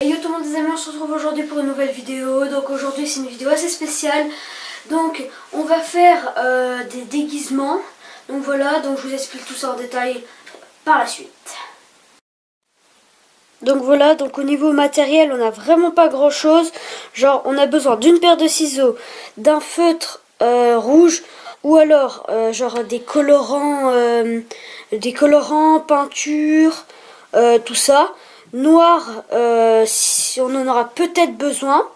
Yo tout le monde les amis, on se retrouve aujourd'hui pour une nouvelle vidéo. Donc aujourd'hui c'est une vidéo assez spéciale. Donc on va faire des déguisements. Donc voilà, donc je vous explique tout ça en détail par la suite. Donc voilà, donc au niveau matériel on n'a vraiment pas grand chose. Genre on a besoin d'une paire de ciseaux, d'un feutre rouge ou alors genre des colorants, peinture, tout ça. Noir, si on en aura peut-être besoin.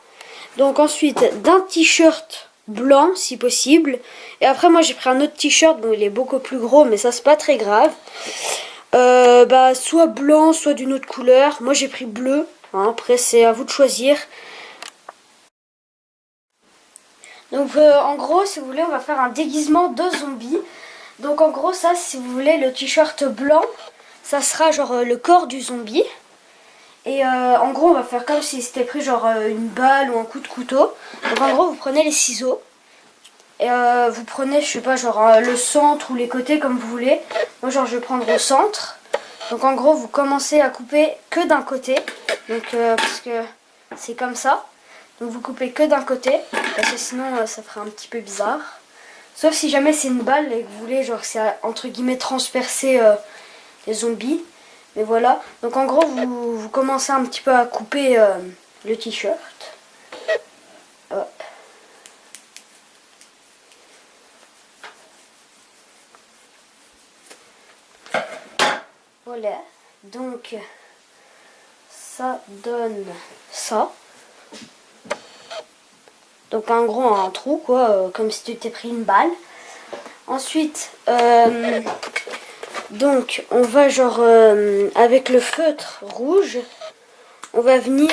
Donc ensuite d'un t-shirt blanc si possible. Et après moi j'ai pris un autre t-shirt, bon il est beaucoup plus gros mais ça c'est pas très grave. Soit blanc, soit d'une autre couleur. Moi j'ai pris bleu, hein, après c'est à vous de choisir. Donc en gros si vous voulez on va faire un déguisement de zombie. Donc en gros ça si vous voulez le t-shirt blanc ça sera genre le corps du zombie. Et en gros on va faire comme si c'était pris genre une balle ou un coup de couteau. Donc en gros vous prenez les ciseaux. Et vous prenez, je sais pas, genre le centre ou les côtés comme vous voulez. Moi genre je vais prendre au centre. Donc en gros vous commencez à couper que d'un côté. Donc parce que c'est comme ça. Donc vous coupez que d'un côté. Parce que sinon ça ferait un petit peu bizarre. Sauf si jamais c'est une balle et que vous voulez genre c'est entre guillemets transpercer les zombies. Mais voilà. Donc en gros vous commencez un petit peu à couper le t-shirt. Hop. Voilà, donc ça donne ça. Donc en gros un trou quoi, comme si tu t'es pris une balle. Ensuite, donc on va genre avec le feutre rouge, on va venir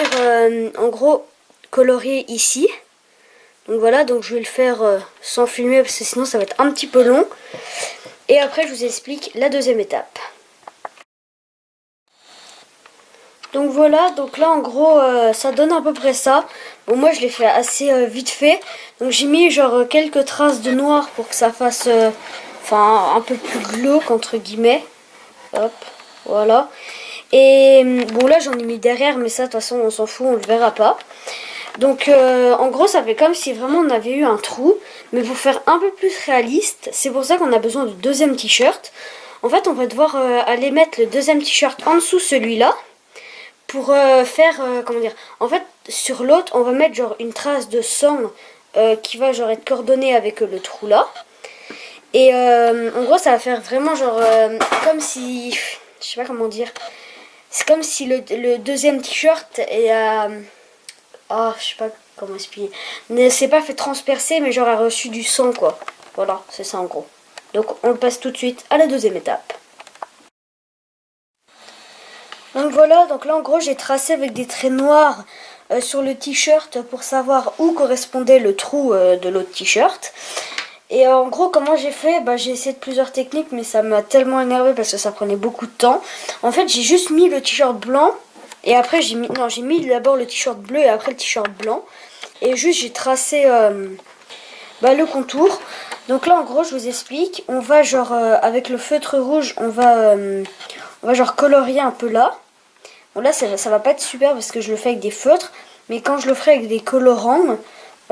en gros colorier ici. Donc voilà, donc je vais le faire sans filmer parce que sinon ça va être un petit peu long. Et après je vous explique la deuxième étape. Donc voilà, donc là en gros ça donne à peu près ça. Bon moi je l'ai fait assez vite fait. Donc j'ai mis genre quelques traces de noir pour que ça fasse un peu plus glauque entre guillemets. Hop, voilà. Et bon là j'en ai mis derrière mais ça de toute façon on s'en fout, on le verra pas. Donc en gros ça fait comme si vraiment on avait eu un trou. Mais pour faire un peu plus réaliste, c'est pour ça qu'on a besoin de deuxième t-shirt. En fait on va devoir aller mettre le deuxième t-shirt en dessous celui-là. Pour faire, comment dire, en fait sur l'autre on va mettre genre une trace de sang qui va genre être coordonnée avec le trou là. Et en gros ça va faire vraiment genre comme si, je sais pas comment dire, c'est comme si le deuxième t-shirt est je sais pas comment expliquer, ne s'est pas fait transpercer mais genre a reçu du sang quoi. Voilà, c'est ça en gros. Donc on le passe tout de suite à la deuxième étape. Donc voilà, donc là en gros j'ai tracé avec des traits noirs sur le t-shirt pour savoir où correspondait le trou de l'autre t-shirt. Et en gros comment j'ai fait, j'ai essayé de plusieurs techniques mais ça m'a tellement énervé parce que ça prenait beaucoup de temps. En fait j'ai juste mis le t-shirt blanc et après j'ai mis d'abord le t-shirt bleu et après le t-shirt blanc. Et juste j'ai tracé le contour. Donc là en gros je vous explique, on va genre avec le feutre rouge on va genre colorier un peu là. Bon là ça va pas être super parce que je le fais avec des feutres, mais quand je le ferai avec des colorants,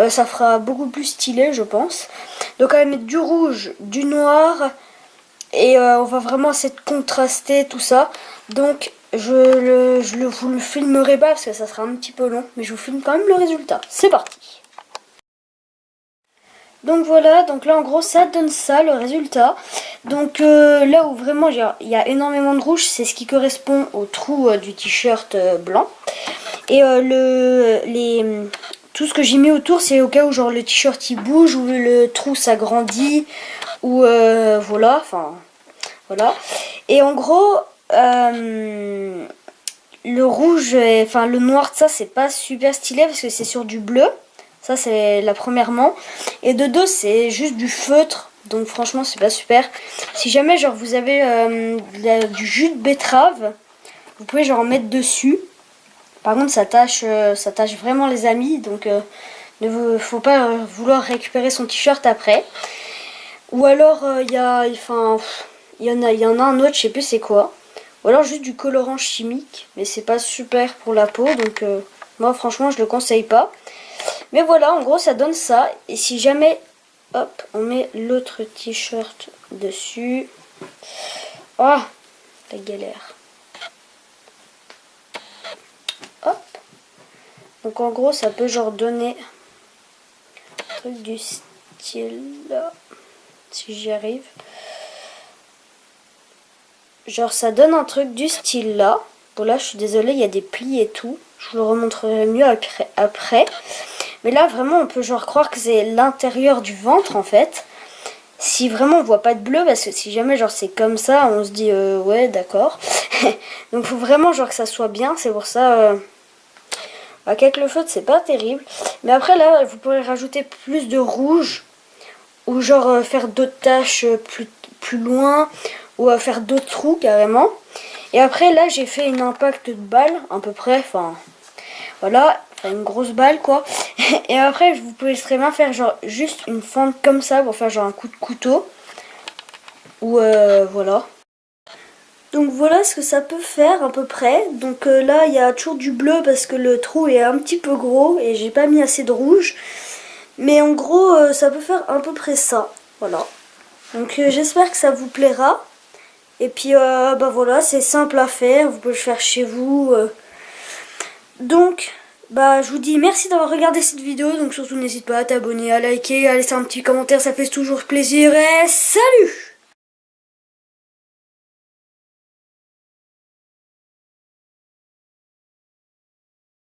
ça fera beaucoup plus stylé je pense. Donc on va mettre du rouge, du noir, et on va vraiment essayer de contraster tout ça. Donc vous le filmerai pas parce que ça sera un petit peu long, mais je vous filme quand même le résultat. C'est parti. Donc voilà, donc là en gros ça donne ça le résultat. Donc là où vraiment il y a énormément de rouge, c'est ce qui correspond au trou du t-shirt blanc. Et tout ce que j'ai mis autour c'est au cas où genre le t-shirt il bouge ou le trou s'agrandit ou voilà. Et en gros le rouge, le noir de ça c'est pas super stylé parce que c'est sur du bleu. Ça c'est la premièrement. Et de deux c'est juste du feutre. Donc franchement c'est pas super. Si jamais genre vous avez du jus de betterave, vous pouvez genre en mettre dessus. Par contre ça tâche vraiment les amis. Donc ne faut pas vouloir récupérer son t-shirt après. Ou alors il y en a un autre, je sais plus c'est quoi. Ou alors juste du colorant chimique, mais c'est pas super pour la peau, donc moi franchement je le conseille pas. Mais voilà, en gros ça donne ça. Et si jamais, hop, on met l'autre t-shirt dessus. Oh, la galère. Hop. Donc en gros ça peut genre donner un truc du style là, si j'y arrive. Genre ça donne un truc du style là. Bon là je suis désolée, il y a des plis et tout. Je vous le remontrerai mieux après. Mais là vraiment on peut genre croire que c'est l'intérieur du ventre en fait. Si vraiment on voit pas de bleu, parce que si jamais genre c'est comme ça, on se dit ouais d'accord. Donc faut vraiment genre que ça soit bien, c'est pour ça avec le feutre c'est pas terrible. Mais après là vous pourrez rajouter plus de rouge. Ou genre faire d'autres tâches plus loin. Ou faire d'autres trous carrément. Et après là j'ai fait une impact de balle à peu près. Enfin voilà. Enfin une grosse balle quoi. Et après vous pouvez très bien faire genre juste une fente comme ça. Pour faire genre un coup de couteau. Ou voilà. Donc voilà ce que ça peut faire à peu près. Donc là il y a toujours du bleu parce que le trou est un petit peu gros. Et j'ai pas mis assez de rouge. Mais en gros ça peut faire à peu près ça. Voilà. Donc j'espère que ça vous plaira. Et puis bah voilà, c'est simple à faire, vous pouvez le faire chez vous. Donc bah je vous dis merci d'avoir regardé cette vidéo. Donc surtout n'hésite pas à t'abonner, à liker, à laisser un petit commentaire, ça fait toujours plaisir. Et salut!